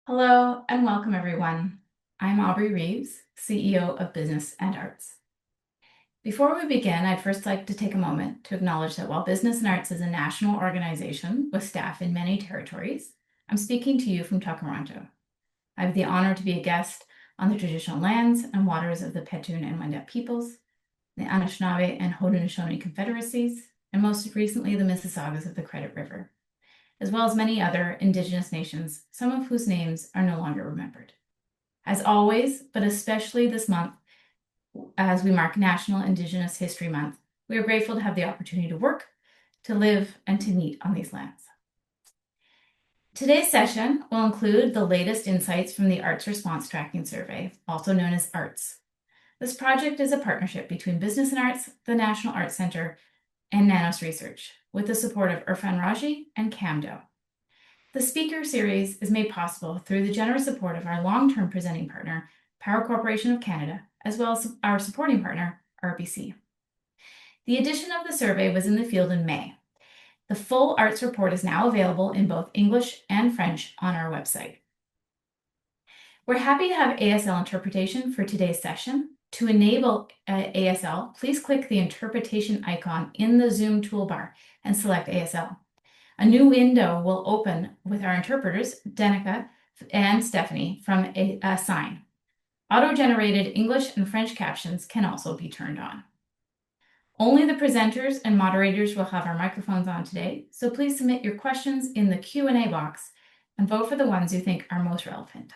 Hello and welcome, everyone. I'm Aubrey Reeves, CEO of Business and Arts. Before we begin, I'd first like to take a moment to acknowledge that while Business and Arts is a national organization with staff in many territories, I'm speaking to you from Toronto. I have the honor to be a guest on the traditional lands and waters of the Petun and Wendat peoples, the Anishinaabe and Haudenosaunee confederacies, and most recently the Mississaugas of the Credit River, as well as many other Indigenous nations, some of whose names are no longer remembered. As always, but especially this month, as we mark National Indigenous History Month, we are grateful to have the opportunity to work, to live, and to meet on these lands. Today's session will include the latest insights from the Arts Response Tracking Survey, also known as ARTS. This project is a partnership between Business and Arts, the National Arts Centre, and Nanos Research, with the support of Irfan Raji and CAMDO. The speaker series is made possible through the generous support of our long-term presenting partner, Power Corporation of Canada, as well as our supporting partner, RBC. The edition of the survey was in the field in May. The full arts report is now available in both English and French on our website. We're happy to have ASL interpretation for today's session. To enable ASL, please click the interpretation icon in the Zoom toolbar and select ASL. A new window will open with our interpreters, Danica and Stephanie, from a sign. Auto-generated English and French captions can also be turned on. Only the presenters and moderators will have our microphones on today, so please submit your questions in the Q&A box and vote for the ones you think are most relevant.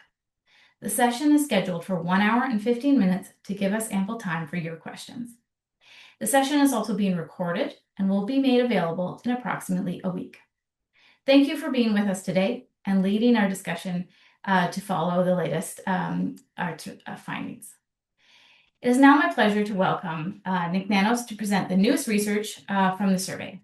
The session is scheduled for 1 hour and 15 minutes to give us ample time for your questions. The session is also being recorded and will be made available in approximately a week. Thank you for being with us today and leading our discussion to follow the latest findings. It is now my pleasure to welcome Nik Nanos to present the newest research from the survey.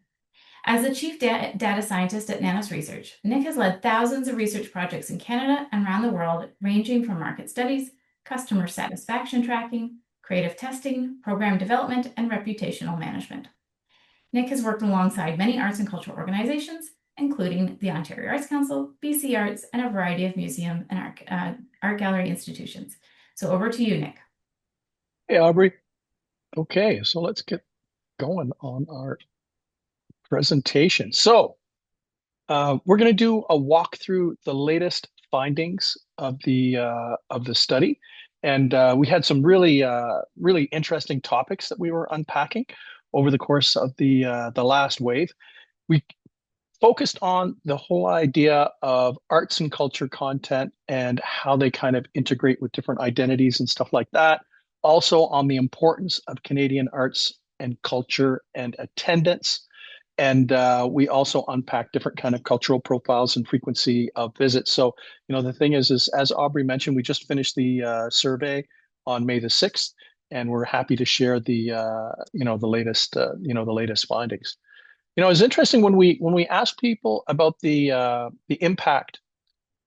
As the Chief Data Scientist at Nanos Research, Nik has led thousands of research projects in Canada and around the world, ranging from market studies, customer satisfaction tracking, creative testing, program development, and reputational management. Nik has worked alongside many arts and cultural organizations, including the Ontario Arts Council, BC Arts, and a variety of museum and art gallery institutions. So over to you, Nik. Hey, Aubrey. Okay, so let's get going on our presentation. So we're going to do a walk through the latest findings of the study, and we had some really interesting topics that we were unpacking over the course of the last wave. We focused on the whole idea of arts and culture content and how they kind of integrate with different identities and stuff like that. Also on the importance of Canadian arts and culture and attendance. And we also unpack different kind of cultural profiles and frequency of visits. So, the thing is as Aubrey mentioned, we just finished the survey on May the 6th, and we're happy to share the latest findings. It's interesting when we ask people about the impact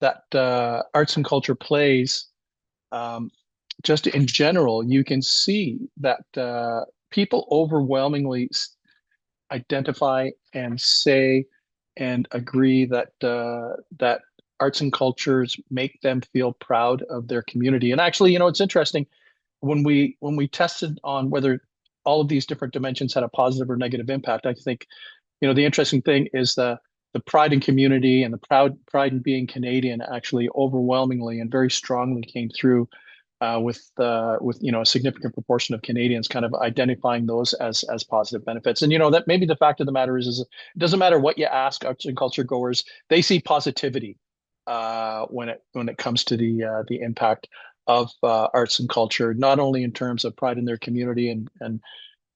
that arts and culture plays, just in general, you can see that people overwhelmingly identify and say and agree that that arts and cultures make them feel proud of their community. And actually, it's interesting when we tested on whether all of these different dimensions had a positive or negative impact. I think, the interesting thing is the pride in community and the pride in being Canadian actually overwhelmingly and very strongly came through with a significant proportion of Canadians kind of identifying those as positive benefits. And that maybe the fact of the matter is it doesn't matter what you ask arts and culture goers, they see positivity when it comes to the impact of arts and culture, not only in terms of pride in their community and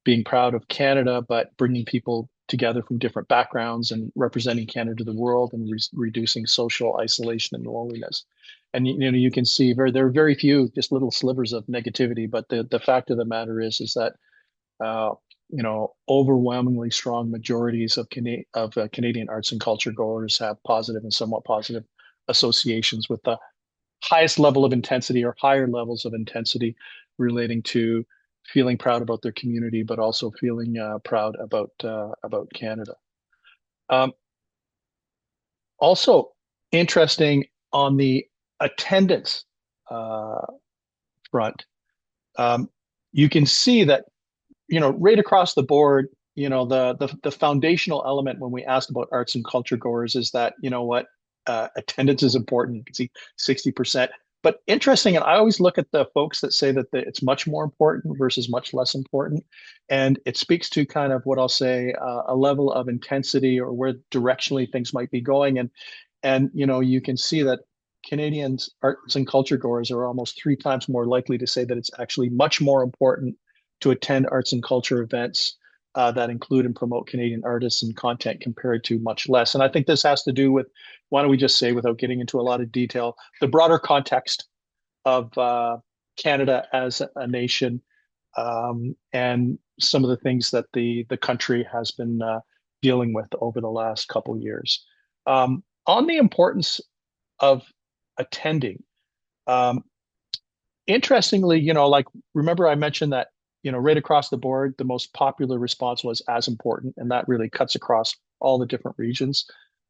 being proud of Canada, but bringing people together from different backgrounds and representing Canada to the world and reducing social isolation and loneliness. And you can see there are very few just little slivers of negativity, but the fact of the matter is that overwhelmingly strong majorities of Canadian arts and culture goers have positive and somewhat positive associations with the highest level of intensity or higher levels of intensity relating to feeling proud about their community, but also feeling proud about Canada. Also interesting on the attendance uh, front, um, you can see that, right across the board, the foundational element when we ask about arts and culture goers is that, attendance is important. You can see 60%. But interesting, and I always look at the folks that say that it's much more important versus much less important. And it speaks to kind of what I'll say a level of intensity or where directionally things might be going. And you can see that Canadians, arts and culture goers, are almost three times more likely to say that it's actually much more important to attend arts and culture events that include and promote Canadian artists and content compared to much less. And I think this has to do with, why don't we just say, without getting into a lot of detail, the broader context of Canada as a nation, and some of the things that the country has been dealing with over the last couple of years. On the importance of attending, um, interestingly, like, remember I mentioned that, right across the board, the most popular response was as important, and that really cuts across all the different regions.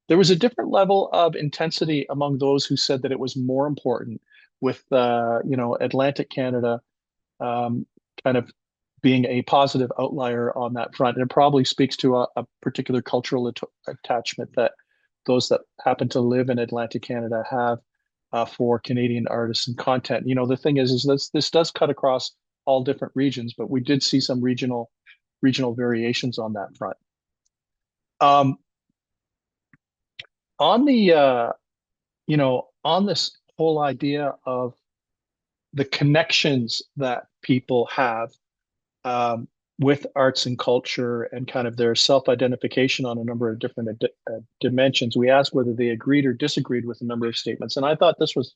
There was a different level of intensity among those who said that it was more important, with Atlantic Canada um, kind of being a positive outlier on that front. And it probably speaks to a particular cultural attachment that those that happen to live in Atlantic Canada have for Canadian artists and content. The thing is this does cut across all different regions, but we did see some regional variations on that front. Um, on the on this whole idea of the connections that people have um, with arts and culture and kind of their self-identification on a number of different dimensions, we asked whether they agreed or disagreed with a number of statements. And I thought this was,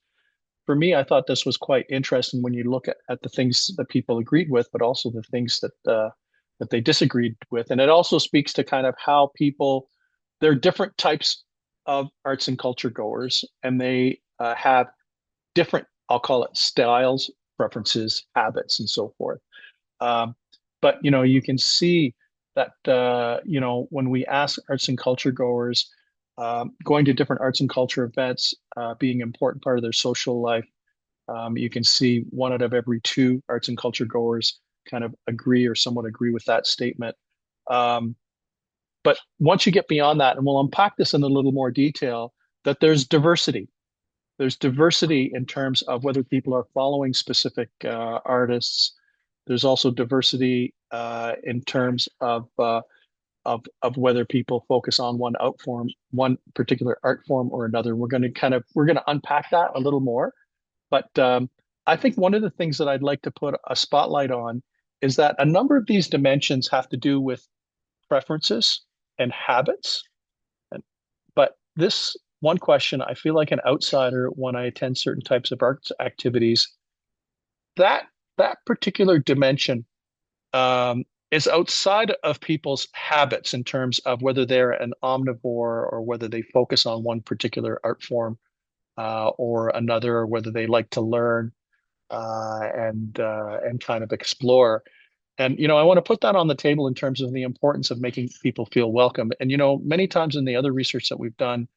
for me, I thought this was quite interesting when you look at the things that people agreed with, but also the things that they disagreed with. And it also speaks to kind of how people, there are different types of arts and culture goers, and they have different, I'll call it, styles, preferences, habits, and so forth. Um, but you can see that when we ask arts and culture goers, going to different arts and culture events being an important part of their social life, you can see one out of every two arts and culture goers kind of agree or somewhat agree with that statement. Um, but once you get beyond that, and we'll unpack this in a little more detail, that there's diversity. There's diversity in terms of whether people are following specific artists. There's also diversity in terms of whether people focus on one particular art form or another. We're going to unpack that a little more. But I think one of the things that I'd like to put a spotlight on is that a number of these dimensions have to do with preferences and habits. But this one question, I feel like an outsider when I attend certain types of arts activities, that that particular dimension is outside of people's habits in terms of whether they're an omnivore or whether they focus on one particular art form or another, or whether they like to learn and kind of explore. And I want to put that on the table in terms of the importance of making people feel welcome. And many times in the other research that we've done,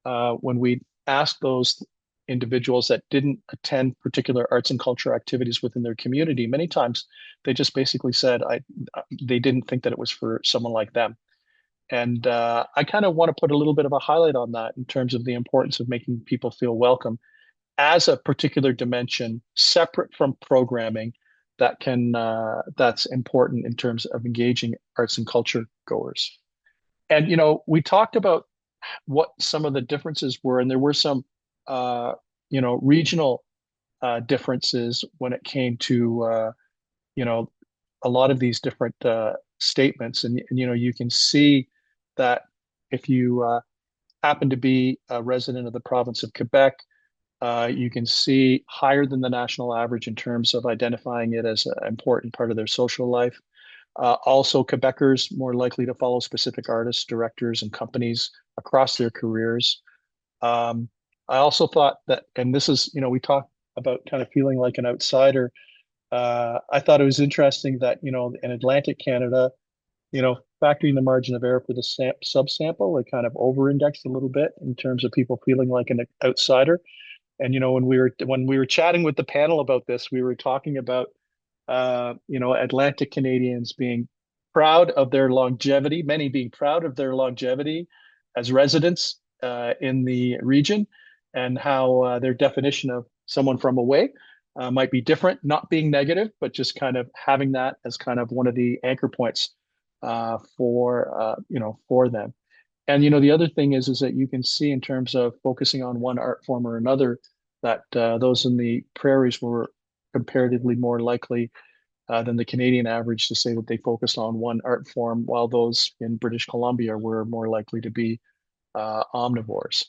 when we asked those individuals that didn't attend particular arts and culture activities within their community, many times they just basically said they didn't think that it was for someone like them. And I kind of want to put a little bit of a highlight on that in terms of the importance of making people feel welcome as a particular dimension separate from programming that's important in terms of engaging arts and culture goers. And we talked about what some of the differences were, and there were some regional differences when it came to you know a lot of these different statements. And you can see that if you happen to be a resident of the province of Quebec, you can see higher than the national average in terms of identifying it as an important part of their social life. Also, Quebecers more likely to follow specific artists, directors, and companies across their careers. Um, I also thought that, and this is, we talked about kind of feeling like an outsider. I thought it was interesting that, in Atlantic Canada, factoring the margin of error for the subsample, it kind of over-indexed a little bit in terms of people feeling like an outsider. And when we were chatting with the panel about this, we were talking about Atlantic Canadians being proud of their longevity, many being proud of their longevity as residents in the region, and how their definition of someone from away might be different, not being negative, but just kind of having that as kind of one of the anchor points for them. And the other thing is that you can see in terms of focusing on one art form or another that those in the prairies were comparatively more likely than the Canadian average to say that they focused on one art form, while those in British Columbia were more likely to be omnivores.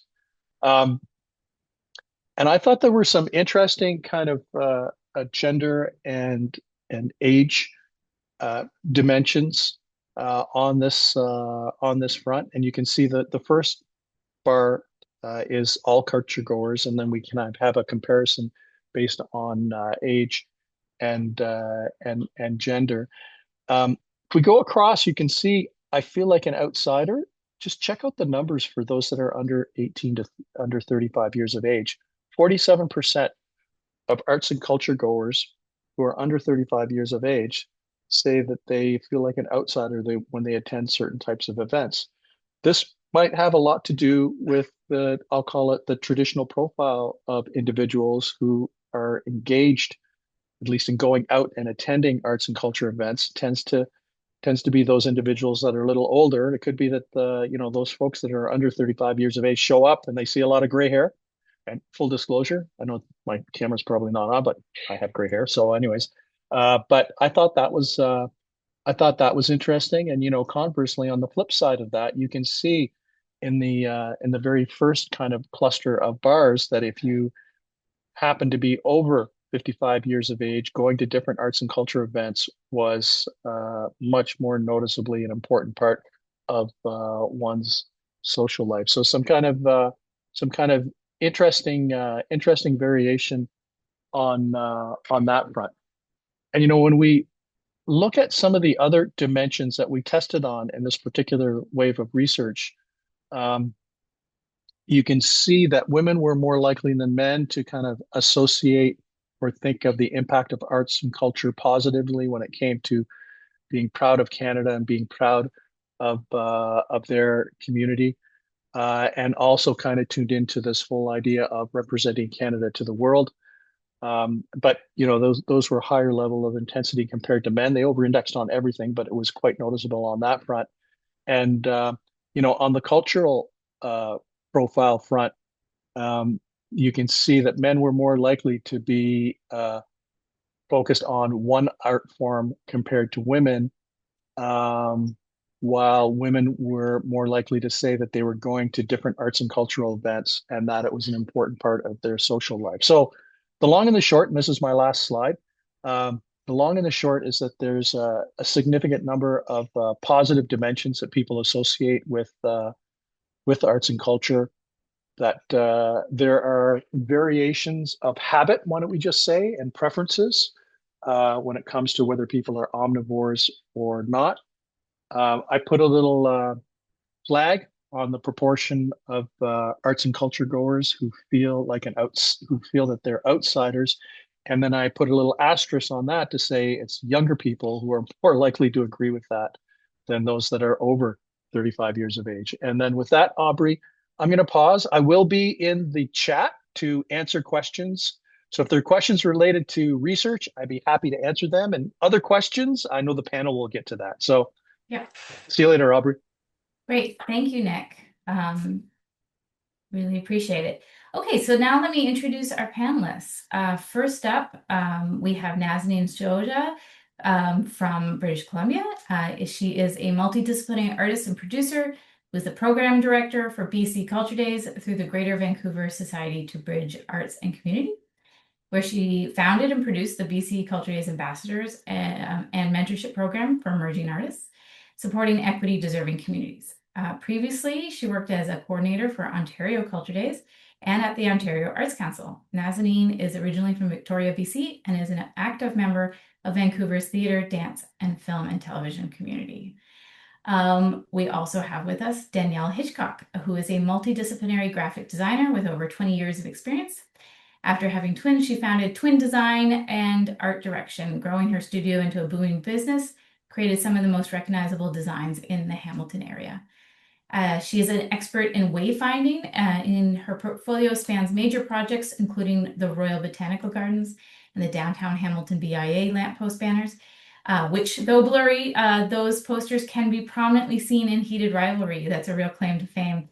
Um, and I thought there were some interesting kind of gender and age dimensions on this front, and you can see that the first bar is all culture goers, and then we can have a comparison based on age and gender. If we go across, you can see I feel like an outsider. Just check out the numbers for those that are under 18 to under 35 years of age. 47% of arts and culture goers who are under 35 years of age say that they feel like an outsider when they attend certain types of events. This might have a lot to do with I'll call it the traditional profile of individuals who are engaged, at least in going out and attending arts and culture events, tends to be those individuals that are a little older. It could be that those folks that are under 35 years of age show up and they see a lot of gray hair. And full disclosure, I know my camera's probably not on, but I have gray hair. So, anyways, but I thought that was interesting. And conversely, on the flip side of that, you can see in the very first kind of cluster of bars that if you happen to be over 55 years of age, going to different arts and culture events was much more noticeably an important part of one's social life. So some kind of interesting variation on that front. And when we look at some of the other dimensions that we tested on in this particular wave of research, um, you can see that women were more likely than men to kind of associate or think of the impact of arts and culture positively when it came to being proud of Canada and being proud of their community, and also kind of tuned into this whole idea of representing Canada to the world. But those were higher level of intensity compared to men. They over-indexed on everything, but it was quite noticeable on that front. And on the cultural profile front, you can see that men were more likely to be focused on one art form compared to women, um, while women were more likely to say that they were going to different arts and cultural events and that it was an important part of their social life. So the long and the short, and this is my last slide, the long and the short is that there's a significant number of positive dimensions that people associate with arts and culture, that there are variations of habit, why don't we just say, and preferences when it comes to whether people are omnivores or not. I put a little flag on the proportion of arts and culture goers who feel who feel that they're outsiders, and then I put a little asterisk on that to say it's younger people who are more likely to agree with that than those that are over 35 years of age. And then with that, Aubrey, I'm going to pause. I will be in the chat to answer questions. So if there are questions related to research, I'd be happy to answer them. And other questions, I know the panel will get to that. So Yeah, see you later, Aubrey. great. Thank you, Nick. Really appreciate it. Okay, so now let me introduce our panelists. First up, we have Nazanin Shoja from British Columbia. She is a multidisciplinary artist and producer, was the program director for BC Culture Days through the Greater Vancouver Society to Bridge Arts and Community, where she founded and produced the BC Culture Days Ambassadors and Mentorship Program for emerging artists, supporting equity deserving communities. Previously, she worked as a coordinator for Ontario Culture Days and at the Ontario Arts Council. Nazanin is originally from Victoria, BC, and is an active member of Vancouver's theatre, dance, and film and television community. We also have with us Danielle Hitchcock, who is a multidisciplinary graphic designer with over 20 years of experience. After having twins, she founded Twin Design and Art Direction, growing her studio into a booming business, created some of the most recognizable designs in the Hamilton area. She is an expert in wayfinding. In her portfolio spans major projects, including the Royal Botanical Gardens and the downtown Hamilton BIA lamppost banners, which, though blurry, those posters can be prominently seen in heated rivalry. That's a real claim to fame.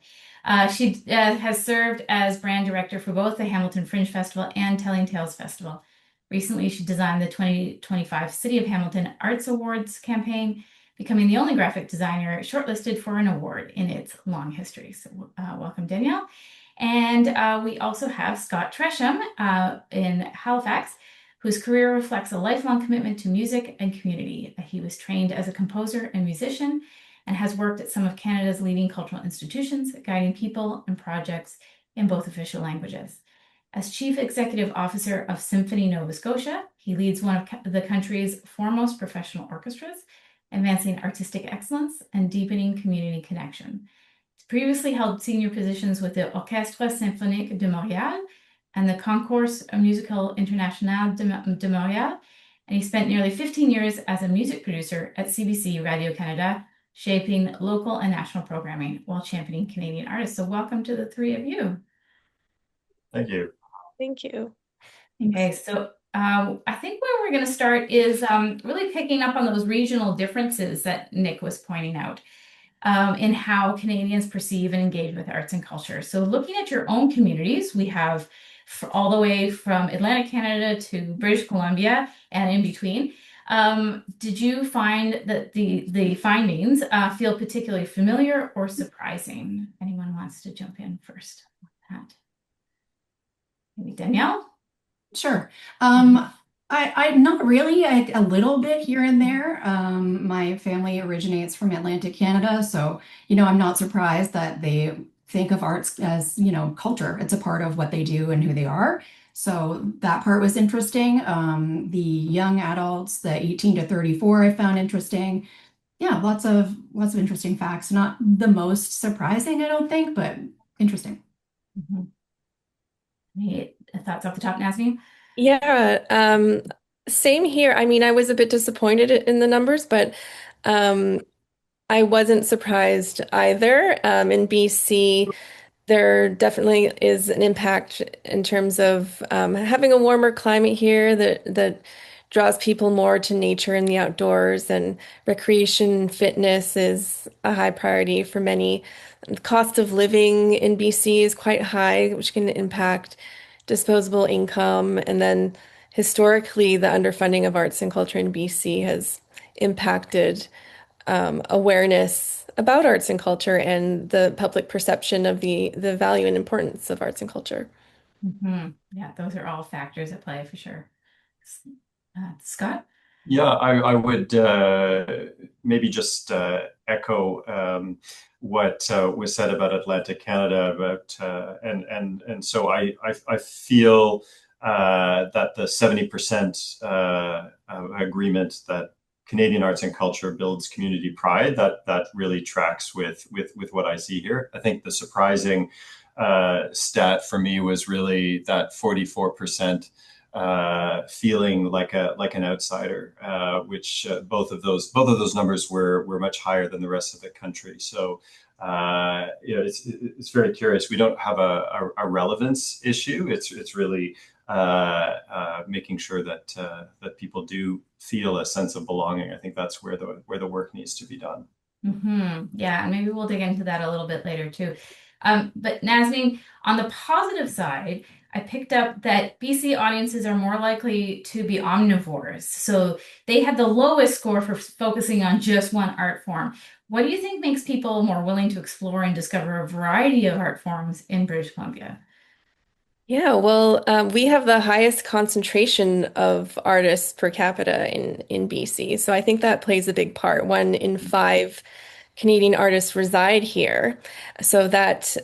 She has served as brand director for both the Hamilton Fringe Festival and Telling Tales Festival. Recently, she designed the 2025 City of Hamilton Arts Awards campaign, becoming the only graphic designer shortlisted for an award in its long history. So, welcome, Danielle. And we also have Scott Tresham in Halifax, whose career reflects a lifelong commitment to music and community. He was trained as a composer and musician and has worked at some of Canada's leading cultural institutions, guiding people and projects in both official languages. As Chief Executive Officer of Symphony Nova Scotia, he leads one of the country's foremost professional orchestras, advancing artistic excellence and deepening community connection. He's previously held senior positions with the Orchestre Symphonique de Montréal and the Concours Musical International de Montréal, and he spent nearly 15 years as a music producer at CBC Radio-Canada, shaping local and national programming while championing Canadian artists. So welcome to the three of you. Thank you. Thank you. Okay, so I think where we're going to start is really picking up on those regional differences that Nik was pointing out in how Canadians perceive and engage with arts and culture. So looking at your own communities, we have all the way from Atlantic Canada to British Columbia and in between. Did you find that the findings feel particularly familiar or surprising? Anyone wants to jump in first with that? Maybe Danielle? Sure. I not really, a little bit here and there. My family originates from Atlantic Canada, so I'm not surprised that they think of arts as culture. It's a part of what they do and who they are. So that part was interesting. The young adults, the 18 to 34, I found interesting. Yeah, lots of interesting facts. Not the most surprising, I don't think, but interesting. Any thoughts off the top, Nazanin? Yeah, same here. I mean, I was a bit disappointed in the numbers, but I wasn't surprised either. In BC, there definitely is an impact in terms of having a warmer climate here that draws people more to nature and the outdoors, and recreation and fitness is a high priority for many. The cost of living in BC is quite high, which can impact disposable income. And then historically, the underfunding of arts and culture in BC has impacted awareness about arts and culture and the public perception of the value and importance of arts and culture. Yeah, those are all factors at play for sure. Scott? Yeah, I would maybe just echo what was said about Atlantic Canada and so I feel that the 70% agreement that Canadian arts and culture builds community pride, that really tracks with what I see here. I think the surprising stat for me was really that 44% feeling like an outsider, which both of those numbers were much higher than the rest of the country. So it's very curious. We don't have a relevance issue. It's really making sure that people do feel a sense of belonging. I think that's where the work needs to be done. Yeah, and maybe we'll dig into that a little bit later too. But Nazanin, on the positive side, I picked up that BC audiences are more likely to be omnivores. So they had the lowest score for focusing on just one art form. What do you think makes people more willing to explore and discover a variety of art forms in British Columbia? Yeah, well, we have the highest concentration of artists per capita in BC. So I think that plays a big part. 1 in 5 Canadian artists reside here. So that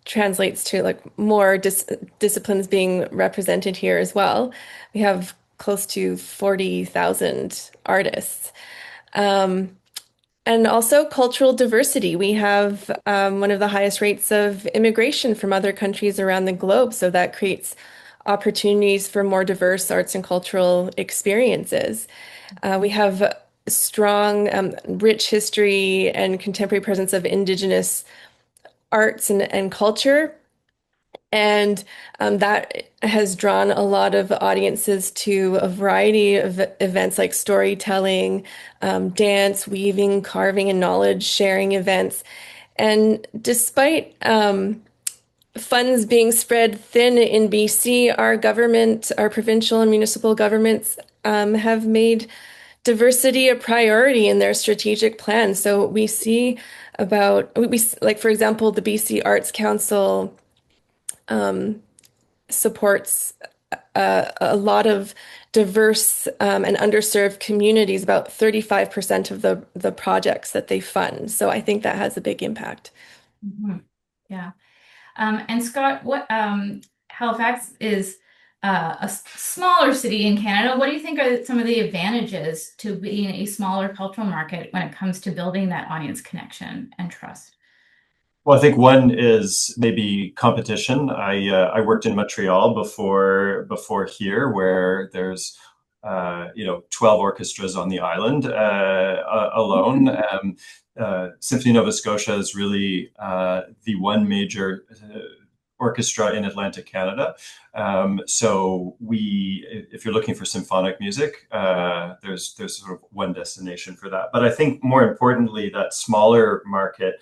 translates to like more disciplines being represented here as well. We have close to 40,000 artists. And also cultural diversity. We have one of the highest rates of immigration from other countries around the globe. So that creates opportunities for more diverse arts and cultural experiences. We have strong, rich history and contemporary presence of Indigenous arts and culture. And that has drawn a lot of audiences to a variety of events like storytelling, dance, weaving, carving, and knowledge sharing events. And despite funds being spread thin in BC, our government, our provincial and municipal governments have made diversity a priority in their strategic plan. So we see like, for example, the BC Arts Council supports a lot of diverse and underserved communities, about 35% of the projects that they fund. So I think that has a big impact. Yeah. And Scott, Halifax is a smaller city in Canada. What do you think are some of the advantages to being a smaller cultural market when it comes to building that audience connection and trust? Well, I think one is maybe competition. I worked in Montreal before here, where there's 12 orchestras on the island alone. Symphony Nova Scotia is really the one major orchestra in Atlantic Canada. So if you're looking for symphonic music, there's sort of one destination for that. But I think more importantly, that smaller market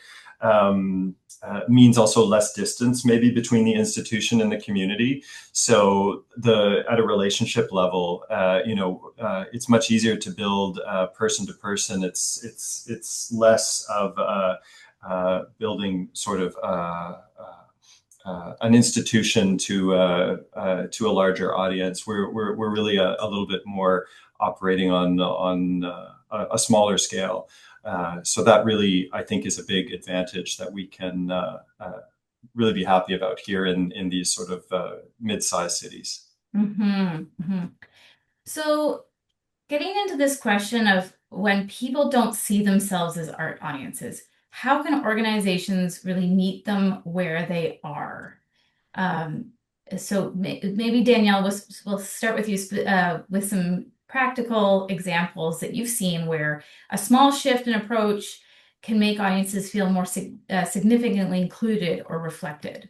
means also less distance maybe between the institution and the community. So at a relationship level, it's much easier to build person to person. It's less of building sort of an institution to a larger audience. We're really a little bit more operating on a smaller scale. So that really, I think, is a big advantage that we can really be happy about here in these sort of mid-sized cities. So getting into this question of when people don't see themselves as art audiences, how can organizations really meet them where they are? So maybe Danielle, we'll start with you with some practical examples that you've seen where a small shift in approach can make audiences feel more significantly included or reflected.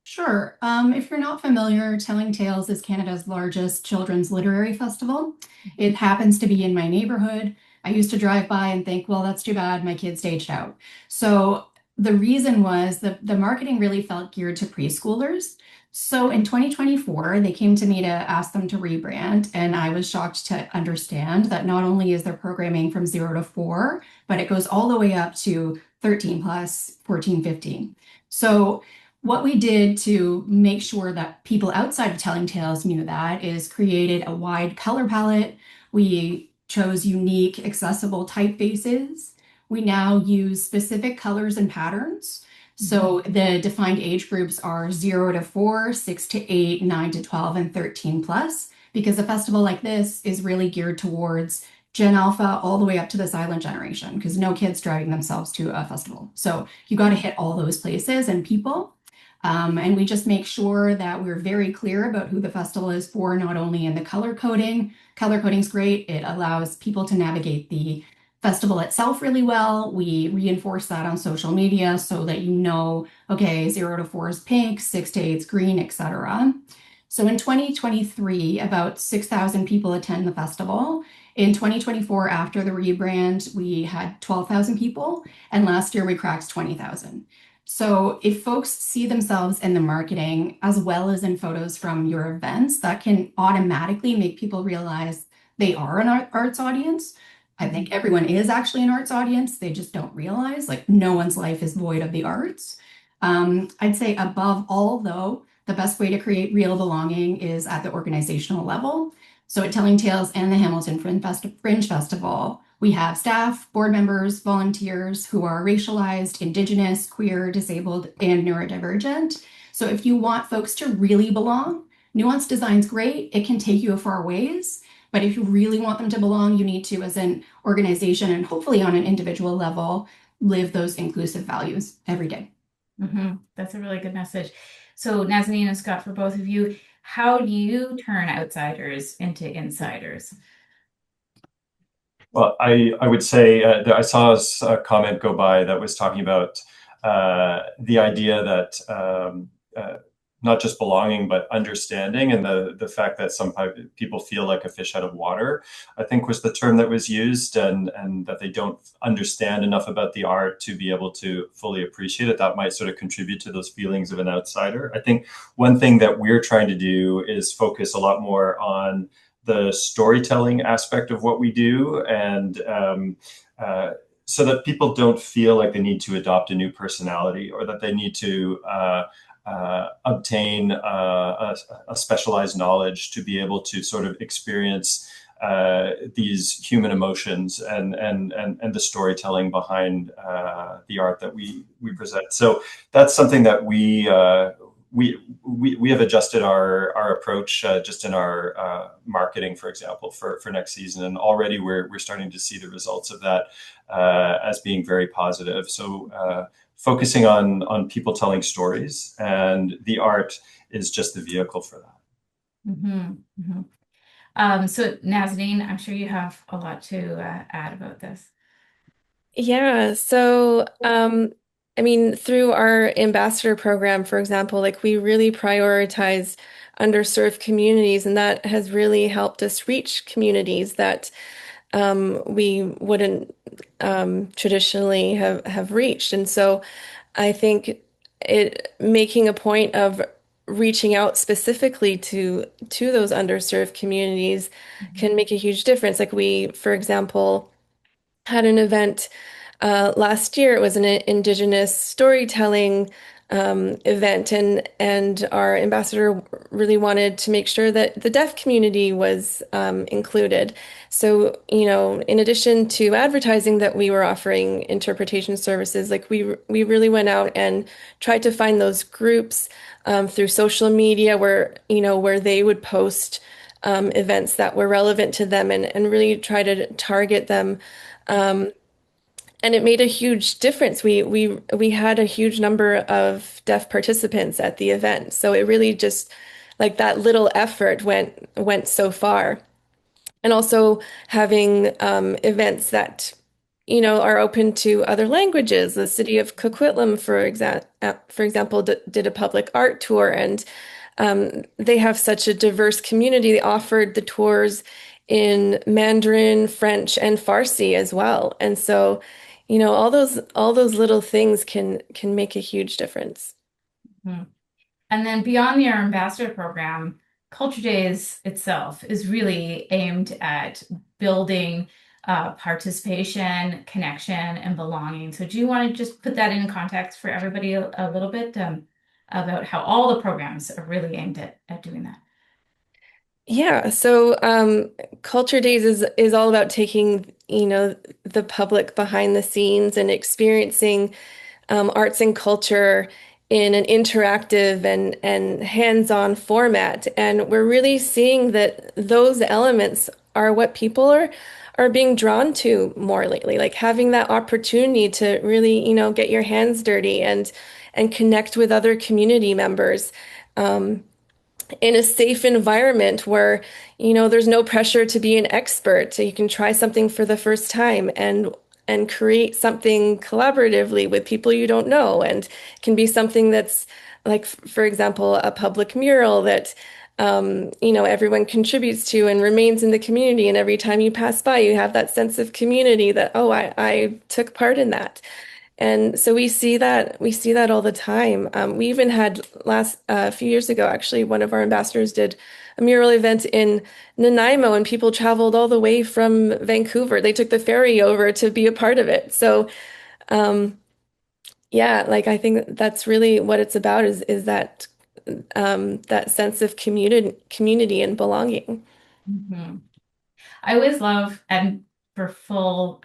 Sure. If you're not familiar, Telling Tales is Canada's largest children's literary festival. It happens to be in my neighborhood. I used to drive by and think, well, that's too bad, my kid's aged out. So the reason was the marketing really felt geared to preschoolers. So in 2024, they came to me to ask them to rebrand, and I was shocked to understand that not only is their programming from 0 to 4, but it goes all the way up to 13 plus, 14, 15. So what we did to make sure that people outside of Telling Tales knew that is created a wide color palette. We chose unique, accessible typefaces. We now use specific colors and patterns. So the defined age groups are 0 to 4, 6 to 8, 9 to 12, and 13 plus, because a festival like this is really geared towards Gen Alpha all the way up to the silent generation, because no kids driving themselves to a festival. So you got to hit all those places and people. And we just make sure that we're very clear about who the festival is for, not only in the color coding. Color coding's great. It allows people to navigate the festival itself really well. We reinforce that on social media so that okay, 0 to 4 is pink, 6 to 8 is green, etc. So in 2023, about 6,000 people attend the festival. In 2024, after the rebrand, we had 12,000 people, and last year we cracked 20,000. So if folks see themselves in the marketing as well as in photos from your events, that can automatically make people realize they are an arts audience. I think everyone is actually an arts audience. They just don't realize, like, no one's life is void of the arts. I'd say above all, though, the best way to create real belonging is at the organizational level. So at Telling Tales and the Hamilton Fringe Festival, we have staff, board members, volunteers who are racialized, Indigenous, queer, disabled, and neurodivergent. So if you want folks to really belong, nuanced design's great. It can take you a far ways. But if you really want them to belong, you need to, as an organization and hopefully on an individual level, live those inclusive values every day. That's a really good message. So Nazanin and Scott, for both of you, How do you turn outsiders into insiders? Well, I would say that I saw a comment go by that was talking about the idea that not just belonging, but understanding, and the fact that some people feel like a fish out of water, I think was the term that was used, and that they don't understand enough about the art to be able to fully appreciate it. That might sort of contribute to those feelings of an outsider. I think one thing that we're trying to do is focus a lot more on the storytelling aspect of what we do, and so that people don't feel like they need to adopt a new personality, or that they need to obtain a specialized knowledge to be able to sort of experience these human emotions and the storytelling behind the art that we present. So that's something that we have adjusted our approach just in our marketing, for example, for next season, and already we're starting to see the results of that as being very positive. So focusing on people telling stories, and the art is just the vehicle for that. Mm-hmm, so Nazanin, I'm sure you have a lot to add about this. Yeah, so I mean, through our ambassador program, for example, like we really prioritize underserved communities, and that has really helped us reach communities that we wouldn't traditionally have reached. And so I think it making a point of reaching out specifically to those underserved communities can make a huge difference. Like we, for example, had an event last year. It was an Indigenous storytelling event, and our ambassador really wanted to make sure that the deaf community was included. So, you know, in addition to advertising that we were offering interpretation services, like we really went out and tried to find those groups through social media where, you know, where they would post events that were relevant to them, and really try to target them. Um, and it made a huge difference. We had a huge number of deaf participants at the event. So it really just like that little effort went so far. And also having events that, you know, are open to other languages. The city of Coquitlam, for example, did a public art tour, and they have such a diverse community. They offered the tours in Mandarin, French, and Farsi as well. And so, you know, all those little things can make a huge difference. Mhm. And then beyond your ambassador program, Culture Days itself is really aimed at building participation, connection, and belonging. So do you want to just put that in context for everybody a little bit about how all the programs are really aimed at doing that? Yeah, so Culture Days is all about taking, you know, the public behind the scenes and experiencing arts and culture in an interactive and hands-on format. And we're really seeing that those elements are what people are being drawn to more lately, like having that opportunity to really, you know, get your hands dirty and connect with other community members. In a safe environment where, you know, there's no pressure to be an expert. So you can try something for the first time and create something collaboratively with people you don't know. And it can be something that's like, for example, a public mural that you know, everyone contributes to and remains in the community. And every time you pass by, you have that sense of community that, oh, I took part in that. And so we see that all the time. We even had a few years ago, actually, one of our ambassadors did a mural event in Nanaimo, and people traveled all the way from Vancouver. They took the ferry over to be a part of it. So, yeah, like I think that's really what it's about is that that sense of community and belonging. Mhm. I always love, and for full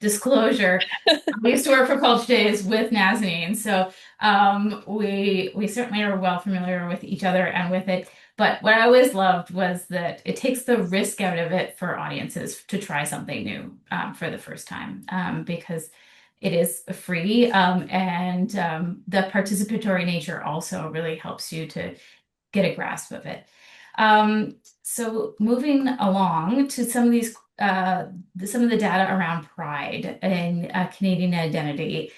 disclosure, I used to work for Culture Days with Nazanin, so we certainly are well familiar with each other and with it. But what I always loved was that it takes the risk out of it for audiences to try something new for the first time because it is free and the participatory nature also really helps you to get a grasp of it. So moving along to some of these, some of the data around pride and Canadian identity.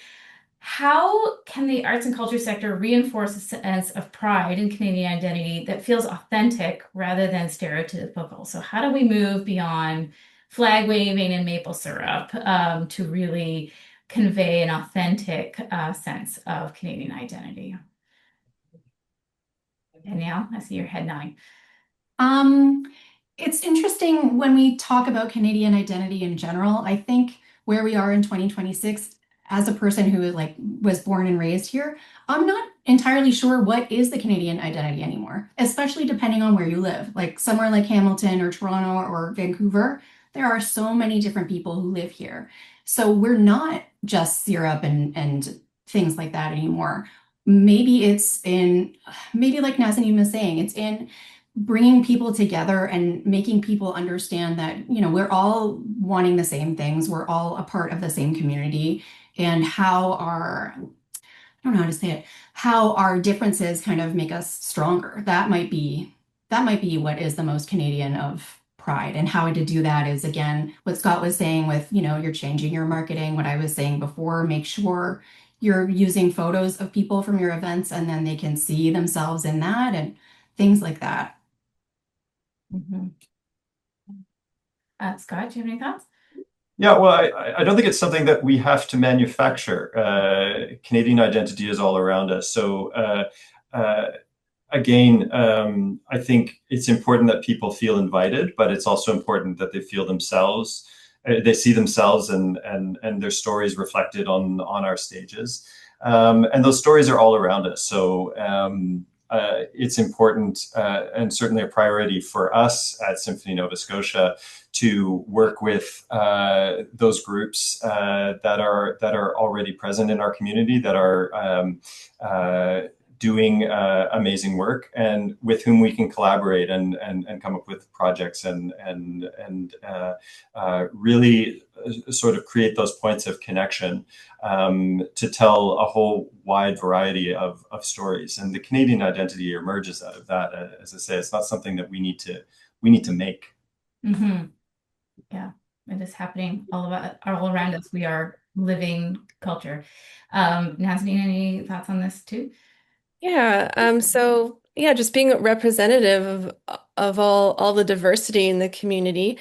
How can the arts and culture sector reinforce a sense of pride in Canadian identity that feels authentic rather than stereotypical? So how do we move beyond flag waving and maple syrup to really convey an authentic sense of Canadian identity? Danielle, I see your head nodding. It's interesting when we talk about Canadian identity in general. I think where we are in 2026, as a person who like was born and raised here, I'm not entirely sure what is the Canadian identity anymore, especially depending on where you live. Like somewhere like Hamilton or Toronto or Vancouver, there are so many different people who live here. So we're not just syrup and things like that anymore. Maybe it's in, maybe like Nazanin was saying, it's in bringing people together and making people understand that, you know, we're all wanting the same things. We're all a part of the same community, and how our, I don't know how to say it, how our differences kind of make us stronger. That might be what is the most Canadian of pride. And how to do that is, again, what Scott was saying with, you know, you're changing your marketing, what I was saying before, make sure you're using photos of people from your events and then they can see themselves in that and things like that. Mm-hmm. Scott, do you have any thoughts? Yeah, well, I don't think it's something that we have to manufacture. Canadian identity is all around us. So again, I think it's important that people feel invited, but it's also important that they feel themselves, they see themselves and their stories reflected on our stages. And those stories are all around us. So it's important and certainly a priority for us at Symphony Nova Scotia to work with those groups that are already present in our community, that are doing amazing work, and with whom we can collaborate and come up with projects and really sort of create those points of connection to tell a whole wide variety of stories. And the Canadian identity emerges out of that. As I say, it's not something that we need to make. Mm-hmm. Yeah, it is happening all around us. We are living culture. Nazanin, any thoughts on this too? Yeah, so yeah, just being representative of all the diversity in the community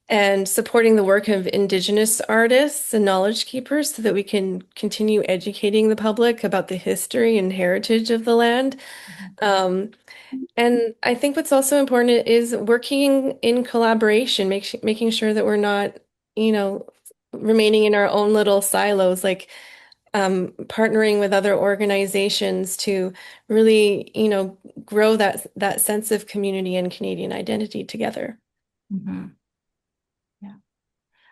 and supporting the work of Indigenous artists and knowledge keepers so that we can continue educating the public about the history and heritage of the land. And I think what's also important is working in collaboration, making sure that we're not, you know, remaining in our own little silos, like partnering with other organizations to really, you know, grow that sense of community and Canadian identity together. Mm-hmm. Yeah.